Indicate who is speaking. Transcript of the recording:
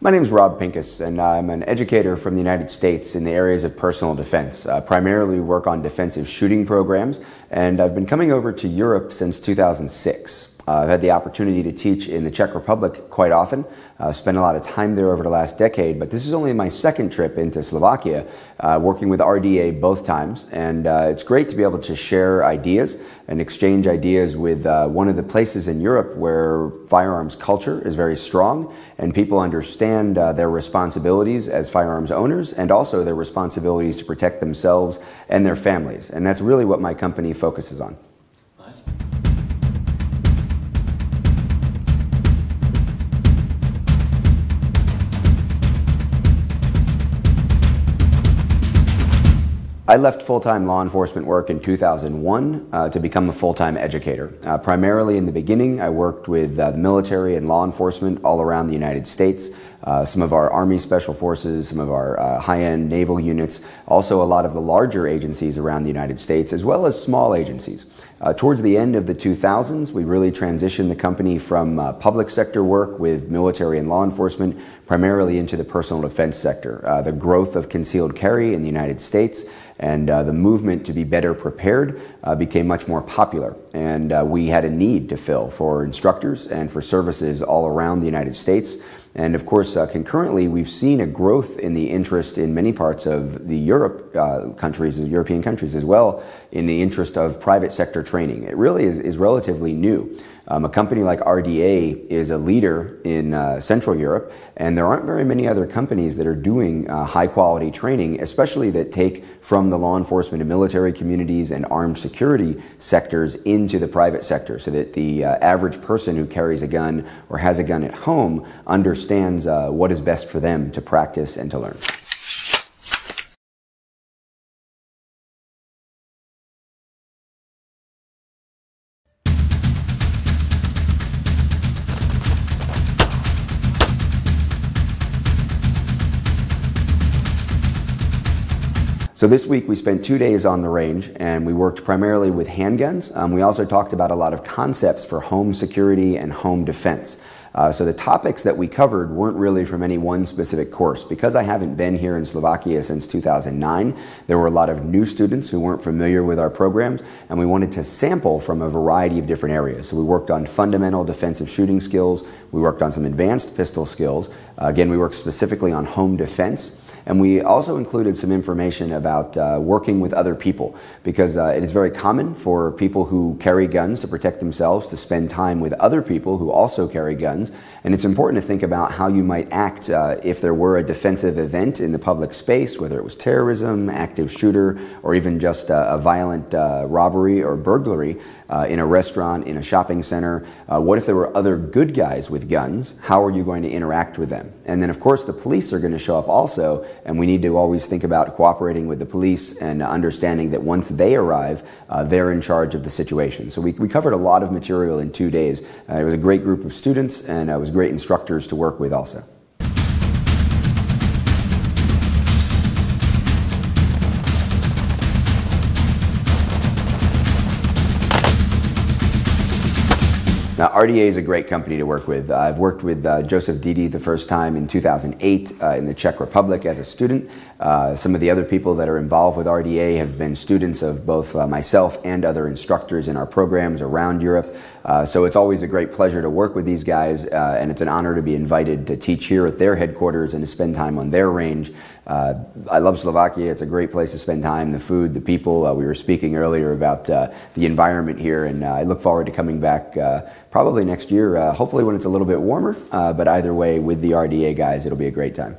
Speaker 1: My name is Rob Pincus, and I'm an educator from the United States in the areas of personal defense. Primarily work on defensive shooting programs, and I've been coming over to Europe since 2006. I've had the opportunity to teach in the Czech Republic quite often, spent a lot of time there over the last decade, but this is only my second trip into Slovakia, working with RDA both times, and it's great to be able to share ideas and exchange ideas with one of the places in Europe where firearms culture is very strong and people understand their responsibilities as firearms owners and also their responsibilities to protect themselves and their families, and that's really what my company focuses on.
Speaker 2: Nice.
Speaker 1: I left full-time law enforcement work in 2001 to become a full-time educator. Primarily in the beginning, I worked with the military and law enforcement all around the United States, some of our Army Special Forces, some of our high-end naval units, also a lot of the larger agencies around the United States, as well as small agencies. Towards the end of the 2000s, we really transitioned the company from public sector work with military and law enforcement primarily into the personal defense sector. The growth of concealed carry in the United States and the movement to be better prepared became much more popular, and we had a need to fill for instructors and for services all around the United States. And of course, concurrently, we've seen a growth in the interest in many parts of the European countries as well, in the interest of private sector training. It really is relatively new. A company like RDA is a leader in Central Europe, and there aren't very many other companies that are doing high-quality training, especially that take from the law enforcement and military communities and armed security sectors into the private sector, so that the average person who carries a gun or has a gun at home understands what is best for them to practice and to learn. So this week we spent 2 days on the range and we worked primarily with handguns. We also talked about a lot of concepts for home security and home defense. So the topics that we covered weren't really from any one specific course. Because I haven't been here in Slovakia since 2009, there were a lot of new students who weren't familiar with our programs, and we wanted to sample from a variety of different areas. So we worked on fundamental defensive shooting skills, we worked on some advanced pistol skills, again we worked specifically on home defense, and we also included some information about working with other people, because it is very common for people who carry guns to protect themselves to spend time with other people who also carry guns, and it's important to think about how you might act if there were a defensive event in the public space, whether it was terrorism, active shooter, or even just a violent robbery or burglary in a restaurant, in a shopping center. What if there were other good guys with guns? How are you going to interact with them? And then of course the police are going to show up also, and we need to always think about cooperating with the police and understanding that once they arrive, they're in charge of the situation. So we covered a lot of material in 2 days. It was a great group of students, and it was great instructors to work with also. Now, RDA is a great company to work with. I've worked with Joseph Didi the first time in 2008 in the Czech Republic as a student. Some of the other people that are involved with RDA have been students of both myself and other instructors in our programs around Europe. So it's always a great pleasure to work with these guys, and it's an honor to be invited to teach here at their headquarters and to spend time on their range. I love Slovakia. It's a great place to spend time. The food, the people. We were speaking earlier about the environment here, and I look forward to coming back probably next year, hopefully when it's a little bit warmer, but either way, with the RDA guys, it'll be a great time.